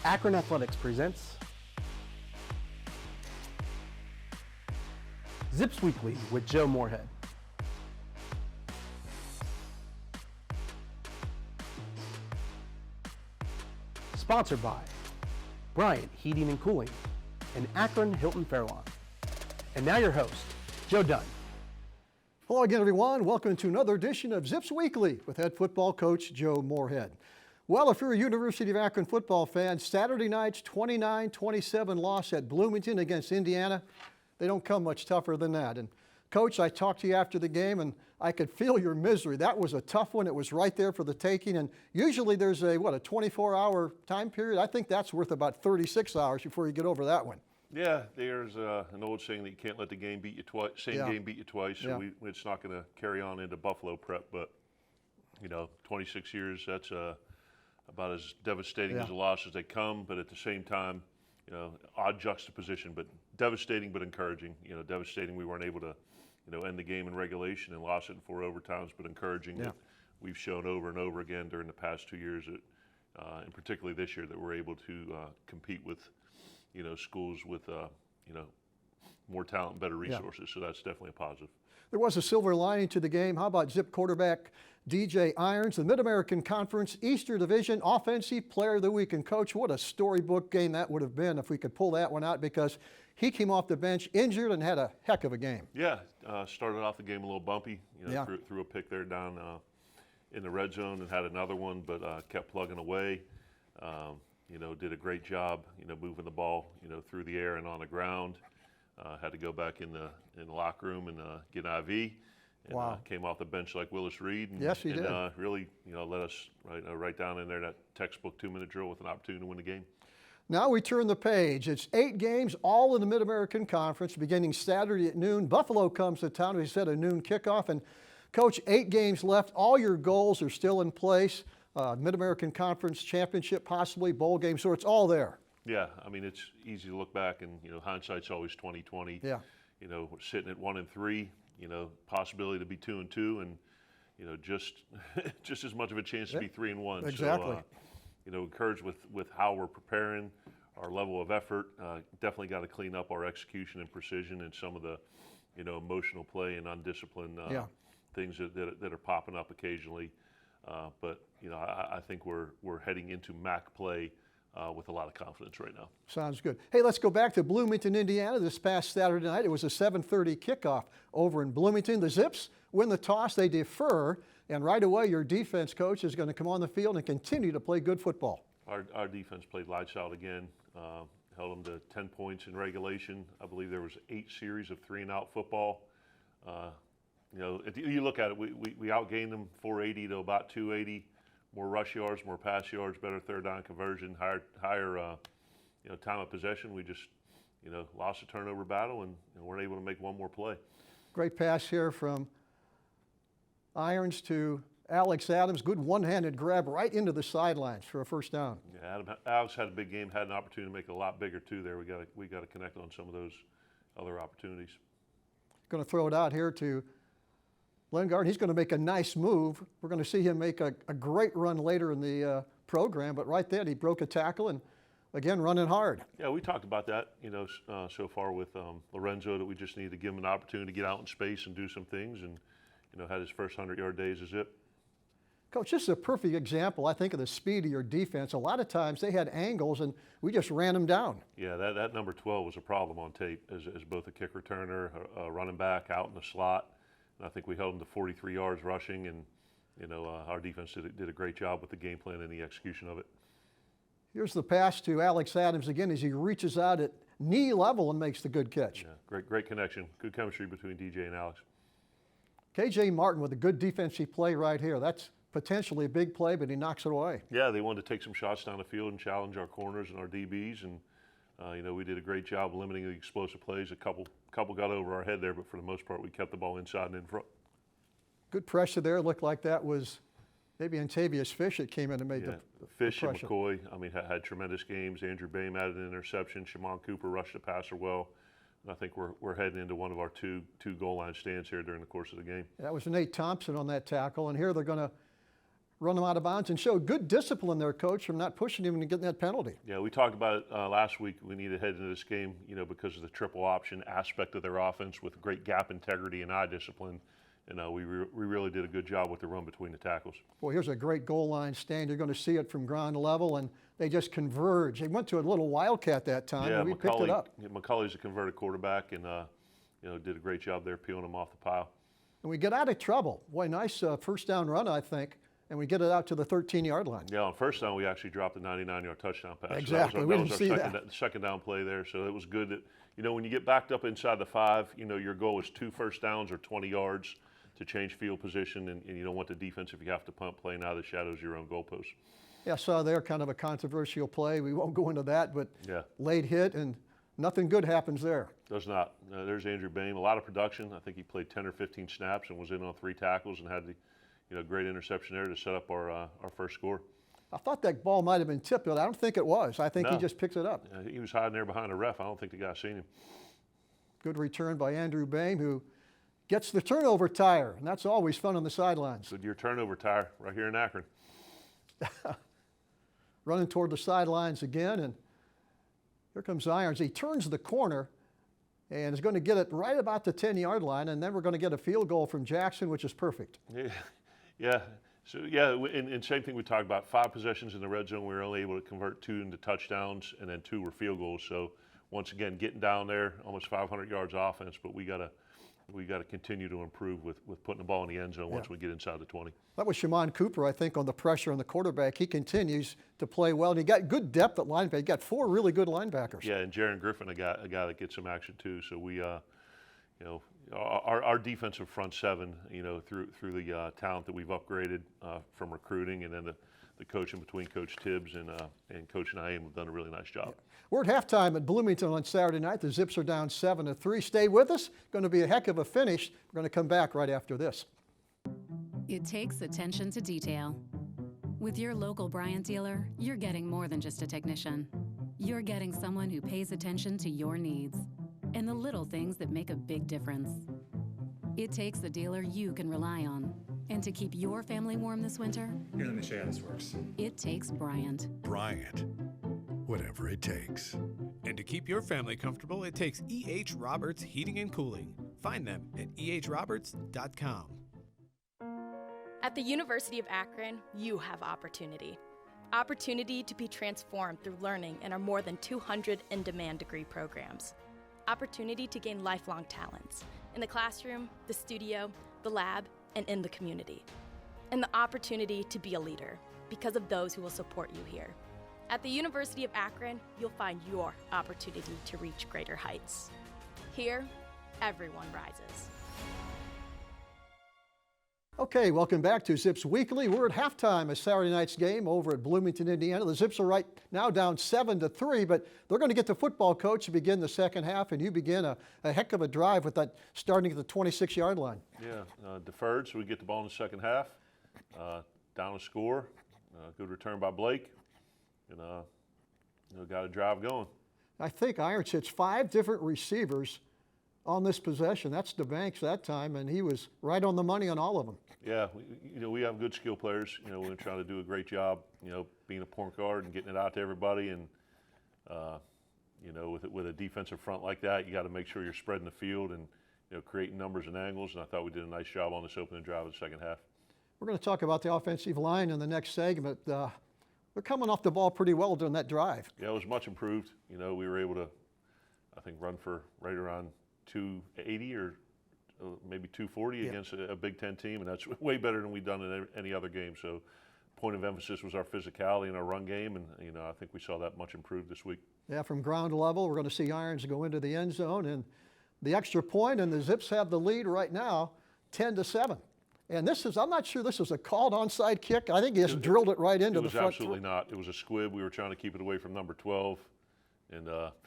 Akron Athletics presents Zips Weekly with Joe Moorhead. Sponsored by Bryant Heating and Cooling and Akron Hilton Fairlawn. And now your host, Joe Dunn. Hello again, everyone. Welcome to another edition of Zips Weekly with head football coach Joe Moorhead. Well, if you're a University of Akron football fan, Saturday night's 29-27 loss at Bloomington against Indiana, they don't come much tougher than that. And Coach, I talked to you after the game, and I could feel your misery. That was a tough one. It was right there for the taking. And usually there's a 24-hour time period. I think that's worth about 36 hours before you get over that one. Yeah, there's an old saying that you can't let the game beat you twice. Game beat you twice. So it's not going to carry on into Buffalo prep. But 26 years. That's about as devastating as a loss as they come. But at the same time, odd juxtaposition. But devastating, but encouraging. Devastating. We weren't able to, end the game in regulation and lost it in 4 overtimes. But encouraging that we've shown over and over again during the past 2 years, that, and particularly this year, that we're able to compete with. Schools with, more talent and better resources. So that's definitely a positive. There was a silver lining to the game. How about Zip quarterback DJ Irons, the Mid-American Conference Eastern Division Offensive Player of the Week? And Coach, what a storybook game that would have been if we could pull that one out, because he came off the bench injured and had a heck of a game. Yeah, started off the game a little bumpy. Threw a pick there down in the red zone and had another one, but kept plugging away. Did a great job, moving the ball, through the air and on the ground. Had to go back in the locker room and get an IV. And came off the bench like Willis Reed. And, yes, he did. Really, let us right down in there that textbook 2-minute drill with an opportunity to win the game. Now we turn the page. It's 8 games, all in the Mid-American Conference, beginning Saturday at noon. Buffalo comes to town, as we said, a noon kickoff. And Coach, 8 games left. All your goals are still in place. Mid-American Conference Championship, possibly bowl game, so it's all there. Yeah, I mean, it's easy to look back, and hindsight's always 20/20. Yeah. We're sitting at 1-3. Possibility to be 2-2, and just as much of a chance to be 3-1. Exactly. So, encouraged with how we're preparing, our level of effort. Definitely got to clean up our execution and precision, and some of the emotional play and undisciplined things that are popping up occasionally. But I think we're heading into MAC play with a lot of confidence right now. Sounds good. Hey, let's go back to Bloomington, Indiana. This past Saturday night, it was a 7:30 kickoff over in Bloomington. The Zips win the toss, they defer, and right away your defense coach is going to come on the field and continue to play good football. Our defense played lights out again. Held them to 10 points in regulation. I believe there was 8 series of 3-and-out football. If you look at it, we outgained them 480 to about 280. More rush yards, more pass yards, better third down conversion, higher time of possession. We just lost a turnover battle and weren't able to make one more play. Great pass here from Irons to Alex Adams. Good one-handed grab right into the sidelines for a first down. Yeah, Alex had a big game, had an opportunity to make it a lot bigger too. There, we got to connect on some of those other opportunities. Going to throw it out here to Lingard. He's going to make a nice move. We're going to see him make a great run later in the program, but right then he broke a tackle and, again, running hard. Yeah, we talked about that, so far with Lorenzo, that we just needed to give him an opportunity to get out in space and do some things, and, had his first 100-yard day as a Zip. Coach, this is a perfect example, I think, of the speed of your defense. A lot of times they had angles, and we just ran them down. Yeah, that number 12 was a problem on tape as both a kick returner, a running back out in the slot. I think we held them to 43 yards rushing, and our defense did a great job with the game plan and the execution of it. Here's the pass to Alex Adams again as he reaches out at knee level and makes the good catch. Yeah, great connection, good chemistry between DJ and Alex. KJ Martin with a good defensive play right here. That's potentially a big play, but he knocks it away. Yeah, they wanted to take some shots down the field and challenge our corners and our DBs, and we did a great job limiting the explosive plays. A couple got over our head there, but for the most part, we kept the ball inside and in front. Good pressure there. Looked like that was maybe Antavius Fish that came in and made the Fish and pressure. McCoy, had tremendous games. Andrew Boehm added an interception. Shimon Cooper rushed the passer well. And I think we're heading into one of our two goal line stands here during the course of the game. That was Nate Thompson on that tackle, and here they're going to run them out of bounds and showed good discipline there, Coach, from not pushing him and getting that penalty. Yeah, we talked about it last week. We need to head into this game, because of the triple option aspect of their offense with great gap integrity and eye discipline. And we really did a good job with the run between the tackles. Well, here's a great goal line stand. You're going to see it from ground level, and they just converge. They went to a little wildcat that time, and we picked it up. McCulley's a converted quarterback, and did a great job there peeling him off the pile. And we get out of trouble. Boy, nice first down run, I think. And we get it out to the 13-yard line. Yeah, on first down, we actually dropped a 99-yard touchdown pass. Exactly, So we that didn't was see our that. second down play there. So it was good that, when you get backed up inside the 5, your goal is 2 first downs or 20 yards to change field position, and you don't want the defense, if you have to punt, playing out of the shadows of your own goalpost. Yeah, I saw there kind of a controversial play. We won't go into that, but yeah, late hit, and nothing good happens there. Does not. There's Andrew Bain. A lot of production. I think he played 10 or 15 snaps and was in on 3 tackles and had the great interception there to set up our first score. I thought that ball might have been tipped, but I don't think it was. I think he just picked it up. He was hiding there behind the ref. I don't think the guy seen him. Good return by Andrew Bain, who gets the turnover tire, and that's always fun on the sidelines. Goodyear turnover tire right here in Akron. Running toward the sidelines again, and here comes Irons. He turns the corner and is going to get it right about the 10-yard line, and then we're going to get a field goal from Jackson, which is perfect. Yeah. So, and same thing we talked about. 5 possessions in the red zone. We were only able to convert 2 into touchdowns, and then 2 were field goals. So, once again, getting down there, almost 500 yards offense, but we got to continue to improve with putting the ball in the end zone once we get inside the 20. That was Shimon Cooper, I think, on the pressure on the quarterback. He continues to play well, and he got good depth at linebacker. He got 4 really good linebackers. Yeah, and Jaron Griffin, a guy that gets some action too. So we, our defensive front 7, through the talent that we've upgraded from recruiting, and then the coaching between Coach Tibbs and Coach Naeem have done a really nice job. Yeah. We're at halftime at Bloomington on Saturday night. The Zips are down 7-3. Stay with us. Going to be a heck of a finish. We're going to come back right after this. It takes attention to detail. With your local Bryant dealer, you're getting more than just a technician. You're getting someone who pays attention to your needs and the little things that make a big difference. It takes a dealer you can rely on. And to keep your family warm this winter, here, let me show you how this works. It takes Bryant. Bryant, whatever it takes. And to keep your family comfortable, it takes E.H. Roberts Heating and Cooling. Find them at ehroberts.com. At the University of Akron, you have opportunity. Opportunity to be transformed through learning in our more than 200 in-demand degree programs. Opportunity to gain lifelong talents in the classroom, the studio, the lab, and in the community. And the opportunity to be a leader because of those who will support you here. At the University of Akron, you'll find your opportunity to reach greater heights. Here, everyone rises. Okay, welcome back to Zips Weekly. We're at halftime of Saturday night's game over at Bloomington, Indiana. The Zips are right now down 7-3, but they're going to get the football coach to begin the second half, and you begin a heck of a drive with that starting at the 26-yard line. Yeah, deferred, so we get the ball in the second half. Down a score, good return by Blake, and got a drive going. I think Irons hits 5 different receivers on this possession. That's DeBanks that time, and he was right on the money on all of them. Yeah, we have good skill players. We're trying to do a great job, being a point guard and getting it out to everybody. And, with a defensive front like that, you got to make sure you're spreading the field and, creating numbers and angles. And I thought we did a nice job on this opening drive of the second half. We're going to talk about the offensive line in the next segment. They're coming off the ball pretty well during that drive. Yeah, it was much improved. We were able to, I think, run for right around 280 or maybe 240 against a Big Ten team, and that's way better than we've done in any other game. So point of emphasis was our physicality and our run game, and I think we saw that much improved this week. Yeah, from ground level, we're going to see Irons go into the end zone, and the extra point, and the Zips have the lead right now, 10-7. And this is, I'm not sure this is a called onside kick. I think he just drilled it right into the front. It was absolutely not. It was a squib. We were trying to keep it away from number 12. And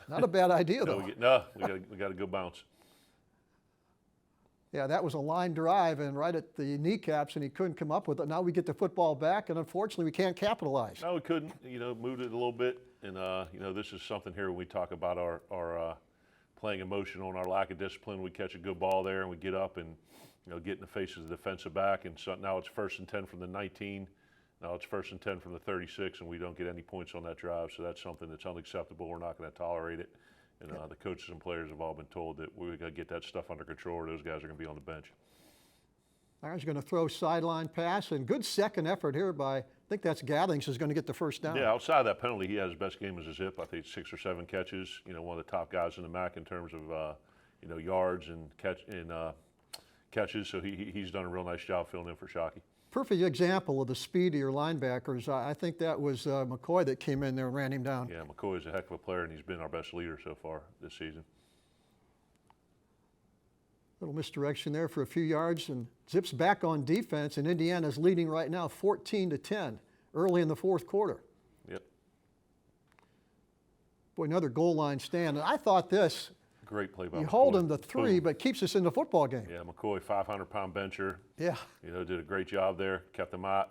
not a bad idea, though. We got a good bounce. Yeah, that was a line drive and right at the kneecaps, and he couldn't come up with it. Now we get the football back, and unfortunately we can't capitalize. No, we couldn't. Moved it a little bit, and this is something here when we talk about our playing emotional and our lack of discipline. We catch a good ball there, and we get up and get in the face of the defensive back, and so now it's 1st and 10 from the 19, Now it's 1st and 10 from the 36, and we don't get any points on that drive, so that's something that's unacceptable. We're not going to tolerate it. And the coaches and players have all been told that we're going to get that stuff under control, or those guys are going to be on the bench. Irons going to throw sideline pass, and good second effort here by, I think that's Gathings, is going to get the first down. Yeah, outside of that penalty, he has his best game as a Zip. I think 6 or 7 catches. One of the top guys in the MAC in terms of yards and catches. So he's done a real nice job filling in for Shockey. Perfect example of the speed of your linebackers. I think that was McCoy that came in there and ran him down. Yeah, McCoy's a heck of a player, and he's been our best leader so far this season. Little misdirection there for a few yards, and Zips back on defense, and Indiana's leading right now 14-10 early in the fourth quarter. Yep. Boy, another goal line stand. And I thought this, great play by you McCoy. hold him to 3, Boom. but keeps us in the football game. Yeah, McCoy, 500-pound bencher. Yeah. Did a great job there, kept him out,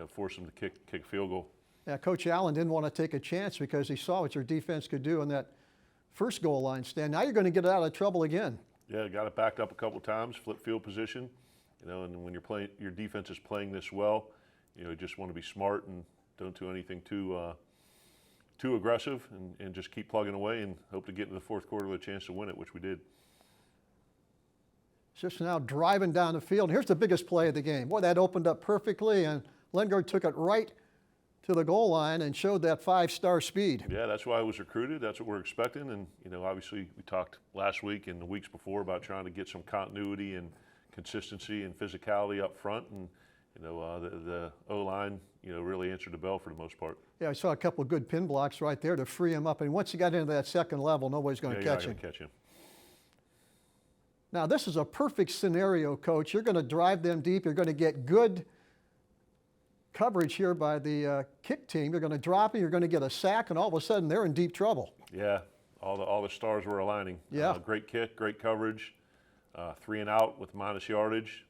forced him to kick a field goal. Yeah, Coach Allen didn't want to take a chance because he saw what your defense could do in that first goal line stand. Now you're going to get out of trouble again. Yeah, got it backed up a couple times, flip field position. And when your defense is playing this well, you just want to be smart and don't do anything too aggressive, and just keep plugging away and hope to get into the fourth quarter with a chance to win it, which we did. Just now driving down the field. Here's the biggest play of the game. Boy, that opened up perfectly, and Lengard took it right to the goal line and showed that 5-star speed. Yeah, that's why I was recruited. That's what we're expecting. And, obviously we talked last week and the weeks before about trying to get some continuity and consistency and physicality up front. And, the O-line, really answered the bell for the most part. Yeah, I saw a couple of good pin blocks right there to free him up. And once he got into that second level, nobody's going to catch him. Catch him. Now, this is a perfect scenario, Coach. You're going to drive them deep. You're going to get good coverage here by the kick team. You're going to drop it. You're going to get a sack, and all of a sudden they're in deep trouble. Yeah, all the stars were aligning. Yeah. Great kick, great coverage, 3 and out with minus yardage.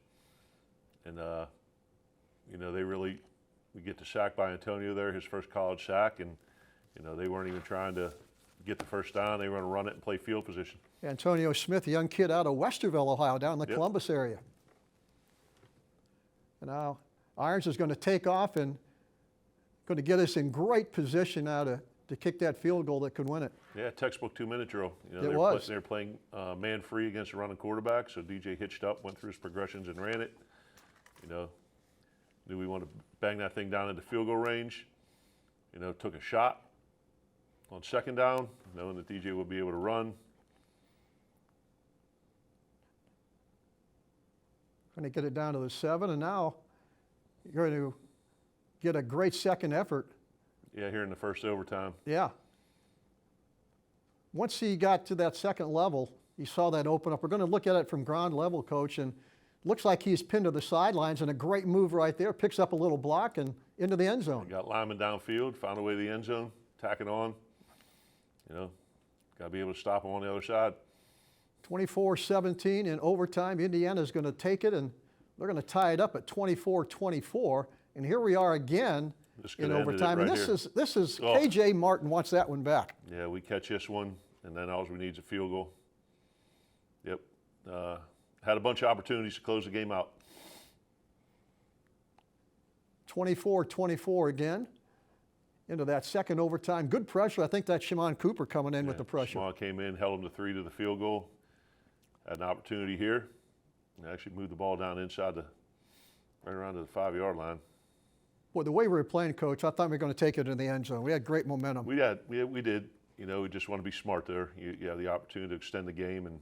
And, we get the sack by Antonio there, his first college sack, and, they weren't even trying to get the first down. They were going to run it and play field position. Antonio Smith, a young kid out of Westerville, Ohio, down in the Columbus area. And now Irons is going to take off and going to get us in great position now to kick that field goal that could win it. Yeah, textbut 2-minute drill. It was. They were playing man free against a running quarterback, so DJ hitched up, went through his progressions and ran it. Knew we wanted to bang that thing down into field goal range. Took a shot on second down, knowing that DJ would be able to run. Going to get it down to the 7, and now you're going to get a great second effort. Yeah, here in the first overtime. Yeah. Once he got to that second level, he saw that open up. We're going to look at it from ground level, Coach, and looks like he's pinned to the sidelines, and a great move right there. Picks up a little block and into the end zone. Got lineman downfield, found a way to the end zone, tack it on. Got to be able to stop him on the other side. 24-17 in overtime. Indiana's going to take it, and they're going to tie it up at 24-24. And here we are again in overtime. Right, and this is KJ Martin wants that one back. Yeah, we catch this one, and then all we need is a field goal. Yep. Had a bunch of opportunities to close the game out. 24-24 again into that second overtime. Good pressure. I think that's Shimon Cooper coming in with the pressure. Shimon came in, held him to 3 to the field goal. Had an opportunity here. And actually moved the ball down inside right around to the 5-yard line. Boy, the way we were playing, Coach, I thought we were going to take it in the end zone. We had great momentum. We did. We just want to be smart there. You have the opportunity to extend the game, and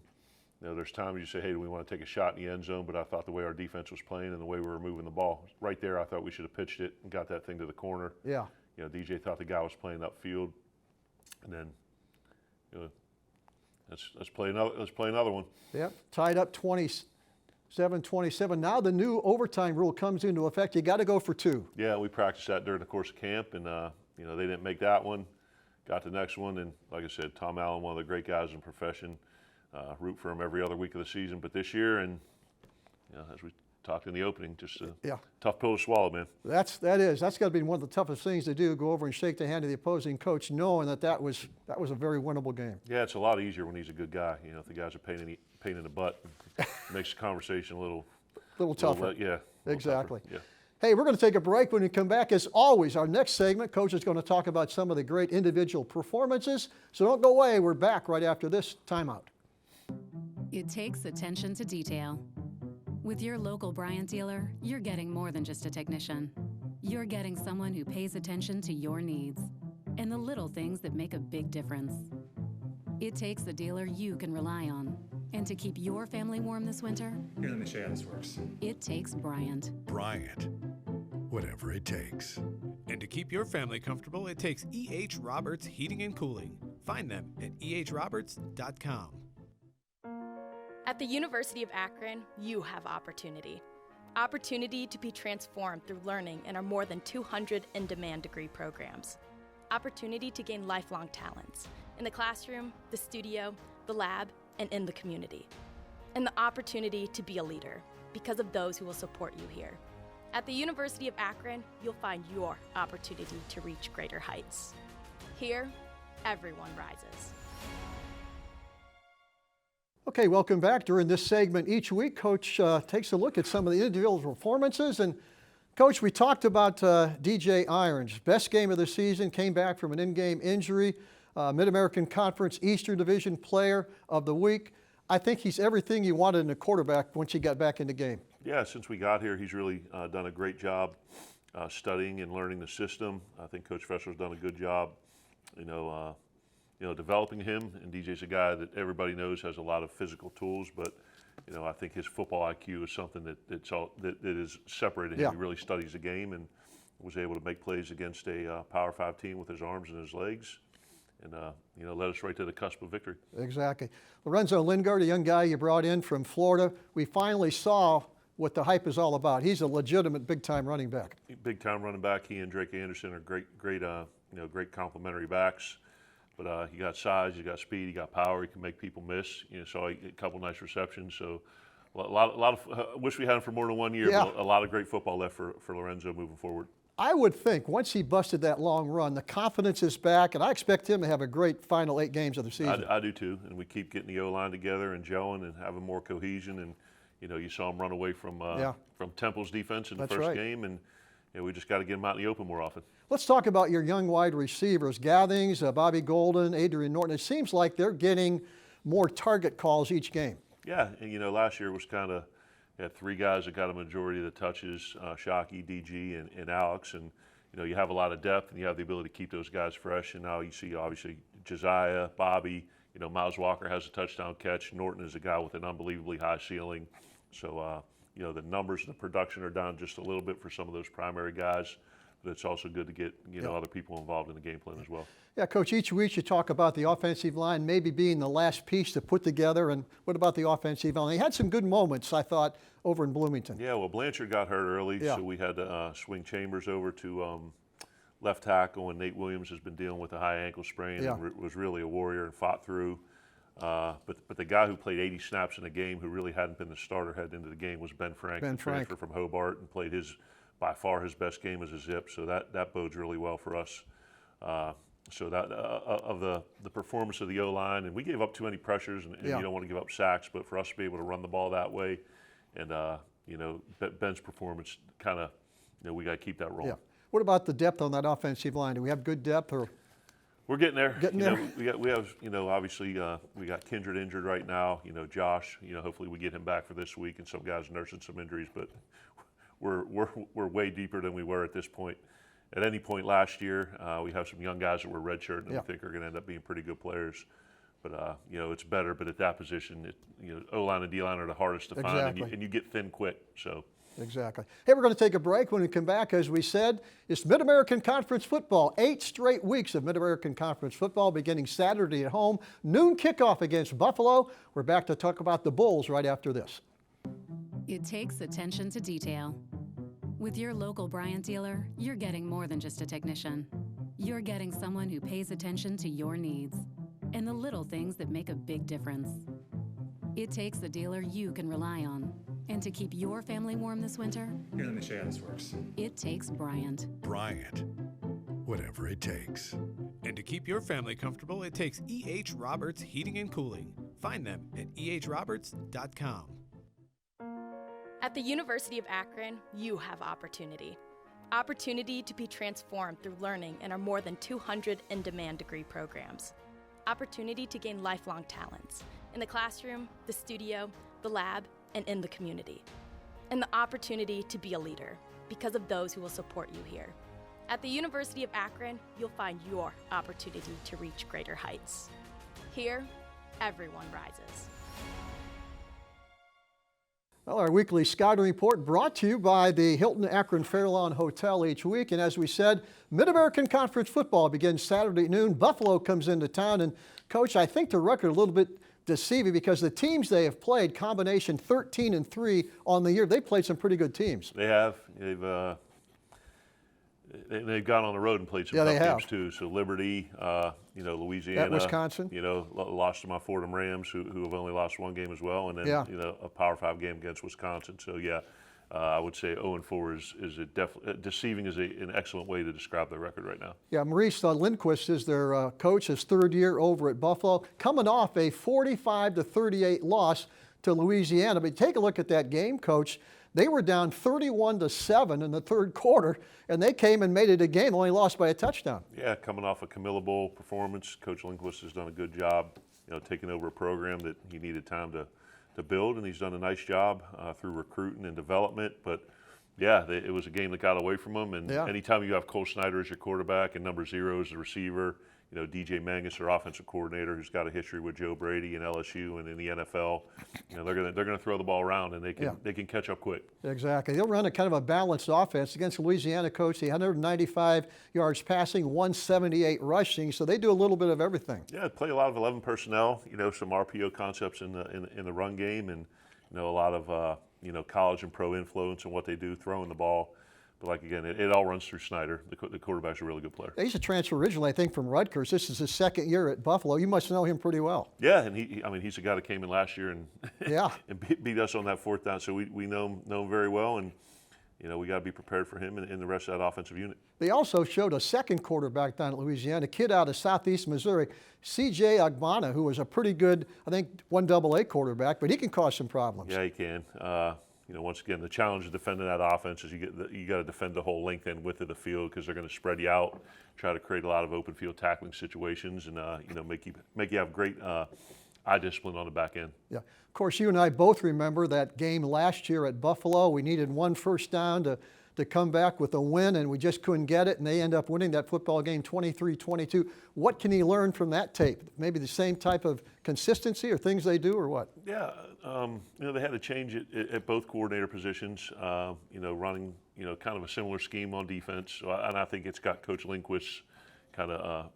there's times you say, hey, do we want to take a shot in the end zone? But I thought the way our defense was playing and the way we were moving the ball, right there, I thought we should have pitched it and got that thing to the corner. Yeah. DJ thought the guy was playing upfield, and then let's play another one. Yep. Tied up 27-27. Now the new overtime rule comes into effect. You got to go for 2. Yeah, we practiced that during the course of camp, and they didn't make that one. Got the next one, and like I said, Tom Allen, one of the great guys in the profession. Root for him every other week of the season, but this year, and as we talked in the opening, just a tough pill to swallow, man. That's got to be one of the toughest things to do. Go over and shake the hand of the opposing coach, knowing that was a very winnable game. Yeah, it's a lot easier when he's a good guy. If the guy's a pain in the butt, it makes the conversation a little tougher. Yeah, exactly. Tougher. Yeah. Hey, we're going to take a break. When we come back, as always, our next segment, Coach is going to talk about some of the great individual performances. So don't go away. We're back right after this timeout. It takes attention to detail. With your local Bryant dealer, you're getting more than just a technician. You're getting someone who pays attention to your needs and the little things that make a big difference. It takes a dealer you can rely on. And to keep your family warm this winter, here, let me show you how this works. It takes Bryant. Bryant. Whatever it takes. And to keep your family comfortable, it takes E.H. Roberts Heating and Cooling. Find them at ehroberts.com. At the University of Akron, you have opportunity. Opportunity to be transformed through learning in our more than 200 in-demand degree programs. Opportunity to gain lifelong talents in the classroom, the studio, the lab, and in the community. And the opportunity to be a leader because of those who will support you here. At the University of Akron, you'll find your opportunity to reach greater heights. Here, everyone rises. Okay, welcome back. During this segment each week, Coach takes a look at some of the individual performances. And Coach, we talked about DJ Irons. Best game of the season, came back from an in-game injury. Mid-American Conference Eastern Division Player of the Week. I think he's everything you wanted in a quarterback once he got back in the game. Yeah, since we got here, he's really done a great job studying and learning the system. I think Coach Fessler's done a good job, developing him. And DJ's a guy that everybody knows has a lot of physical tools, but I think his football IQ is something that is separated him. Yeah. He really studies the game and was able to make plays against a Power 5 team with his arms and his legs. And, led us right to the cusp of victory. Exactly. Lorenzo Lingard, a young guy you brought in from Florida, we finally saw what the hype is all about. He's a legitimate big-time running back. Big-time running back. He and Drake Anderson are great complementary backs. But he got size, he got speed, he got power. He can make people miss. Saw a couple nice receptions. So a lot of wish we had him for more than 1 year. Yeah. But a lot of great football left for Lorenzo moving forward. I would think once he busted that long run, the confidence is back, and I expect him to have a great final 8 games of the season. I do too, and we keep getting the O-line together and gelling and having more cohesion. And you saw him run away from Temple's defense in the first game, and we just got to get him out in the open more often. Let's talk about your young wide receivers, Gathings, Bobby Golden, Adrian Norton. It seems like they're getting more target calls each game. Yeah, and last year was kind of had 3 guys that got a majority of the touches, Shockey, DG, and Alex. And, you have a lot of depth and you have the ability to keep those guys fresh. And now you see, obviously, Josiah, Bobby, Miles Walker has a touchdown catch. Norton is a guy with an unbelievably high ceiling. So, the numbers and the production are down just a little bit for some of those primary guys. But it's also good to get, other people involved in the game plan as well. Yeah, Coach, each week you talk about the offensive line maybe being the last piece to put together. And what about the offensive line? They had some good moments, I thought, over in Bloomington. Yeah, well, Blanchard got hurt early, so we had to swing Chambers over to left tackle, and Nate Williams has been dealing with a high ankle sprain and was really a warrior and fought through. But the guy who played 80 snaps in a game who really hadn't been the starter heading into the game was Ben Frank, the transfer from Hobart, and played by far his best game as a Zip, so that bodes really well for us. So that of the performance of the O-line, and we gave up too many pressures, and you don't want to give up sacks, but for us to be able to run the ball that way, and Ben's performance kind of, we got to keep that rolling. Yeah. What about the depth on that offensive line? Do we have good depth, or? We're getting there. We have obviously we got Kindred injured right now. Josh. Hopefully we get him back for this week, and some guys nursing some injuries, but we're way deeper than we were at this point. At any point last year, we have some young guys that were redshirting and we think are going to end up being pretty good players. But it's better. But at that position, O-line and D-line are the hardest to find, and you get thin quick. So. Exactly. Hey, we're going to take a break. When we come back, as we said, it's Mid-American Conference football. 8 straight weeks of Mid-American Conference football beginning Saturday at home. Noon kickoff against Buffalo. We're back to talk about the Bulls right after this. It takes attention to detail. With your local Bryant dealer, you're getting more than just a technician. You're getting someone who pays attention to your needs and the little things that make a big difference. It takes a dealer you can rely on. And to keep your family warm this winter, here, let me show you how this works. It takes Bryant. Bryant. Whatever it takes. And to keep your family comfortable, it takes E.H. Roberts Heating and Cooling. Find them at ehroberts.com. At the University of Akron, you have opportunity. Opportunity to be transformed through learning in our more than 200 in-demand degree programs. Opportunity to gain lifelong talents in the classroom, the studio, the lab, and in the community. And the opportunity to be a leader because of those who will support you here. At the University of Akron, you'll find your opportunity to reach greater heights. Here, everyone rises. Well, our weekly scouting report brought to you by the Hilton Akron Fairlawn Hotel each week. And as we said, Mid-American Conference football begins Saturday at noon. Buffalo comes into town. And, Coach, I think the record a little bit deceiving because the teams they have played, combination 13-3 on the year, they played some pretty good teams. They have. They've gone on the road and played some tough games too. So Liberty, Louisiana, at Wisconsin, lost to my Fordham Rams, who have only lost one game as well, and then a Power 5 game against Wisconsin. So I would say 0-4 is deceiving is an excellent way to describe their record right now. Yeah, Maurice Lindquist is their coach, his third year over at Buffalo, coming off a 45-38 loss to Louisiana. But take a look at that game, Coach. They were down 31-7 in the third quarter, and they came and made it a game, only lost by a touchdown. Yeah, coming off a Camilla Bowl performance, Coach Lindquist has done a good job, taking over a program that he needed time to build, and he's done a nice job through recruiting and development. But yeah, it was a game that got away from him. And anytime you have Cole Snyder as your quarterback and number 0 as the receiver, DJ Mangus, their offensive coordinator, who's got a history with Joe Brady and LSU and in the NFL, they're gonna throw the ball around and they can catch up quick. Exactly. They'll run a kind of a balanced offense against Louisiana. Coach, they 195 yards passing, 178 rushing, so they do a little bit of everything. Yeah, play a lot of 11 personnel. Some RPO concepts in the run game, and a lot of college and pro influence in what they do throwing the ball. But again, it all runs through Snyder. The quarterback's a really good player. He's a transfer originally, I think, from Rutgers. This is his second year at Buffalo. You must know him pretty well. Yeah, and he's a guy that came in last year and and beat us on that fourth down. So we know him very well, and we got to be prepared for him and the rest of that offensive unit. They also showed a second quarterback down at Louisiana, a kid out of Southeast Missouri, C.J. Agbana, who was a pretty good, I think, 1AA quarterback, but he can cause some problems. Yeah, he can. Once again, the challenge of defending that offense is you got to defend the whole length and width of the field because they're going to spread you out, try to create a lot of open field tackling situations, and make you have great eye discipline on the back end. Yeah, of course, you and I both remember that game last year at Buffalo. We needed one first down to come back with a win, and we just couldn't get it, and they end up winning that football game 23-22. What can he learn from that tape? Maybe the same type of consistency or things they do, or what? Yeah, they had to change it at both coordinator positions, running, kind of a similar scheme on defense. So, and I think it's got Coach Lindquist's kind of,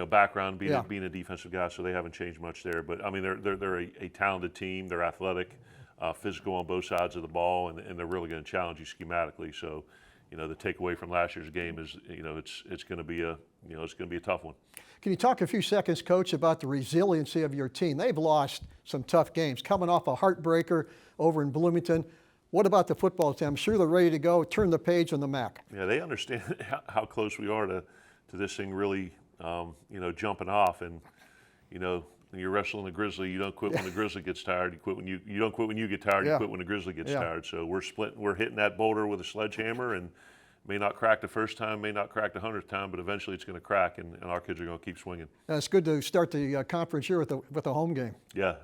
background being a defensive guy, so they haven't changed much there. But, they're a talented team. They're athletic. Physical on both sides of the ball, and they're really going to challenge you schematically. So, the takeaway from last year's game is, it's going to be a tough one. Can you talk a few seconds, Coach, about the resiliency of your team? They've lost some tough games, coming off a heartbreaker over in Bloomington. What about the football team? I'm sure they're ready to go, turn the page on the MAC. Yeah, they understand how close we are to this thing really, jumping off, and when you're wrestling a grizzly, you don't quit when the grizzly gets tired. You quit when you don't quit when you get tired. You quit when the grizzly gets tired. So we're hitting that boulder with a sledgehammer, and may not crack the first time, may not crack the 100th time, but eventually it's going to crack, and our kids are going to keep swinging. It's good to start the conference year with a home game. Yeah,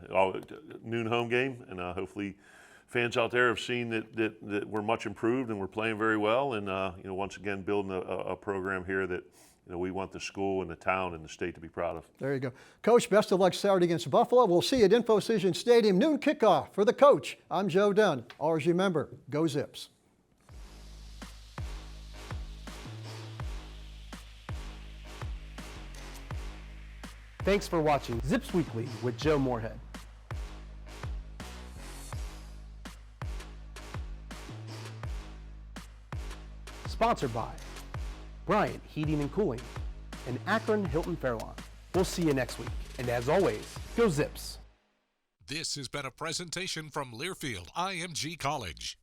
noon home game, and hopefully fans out there have seen that we're much improved and we're playing very well, and once again building a program here that we want the school and the town and the state to be proud of. There you go. Coach, best of luck Saturday against Buffalo. We'll see you at InfoCision Stadium, noon kickoff. For the coach, I'm Joe Dunn. Always remember, go Zips. Thanks for watching Zips Weekly with Joe Moorhead. Sponsored by Bryant Heating and Cooling and Akron Hilton Fairlawn. We'll see you next week. And as always, go Zips. This has been a presentation from Learfield IMG College.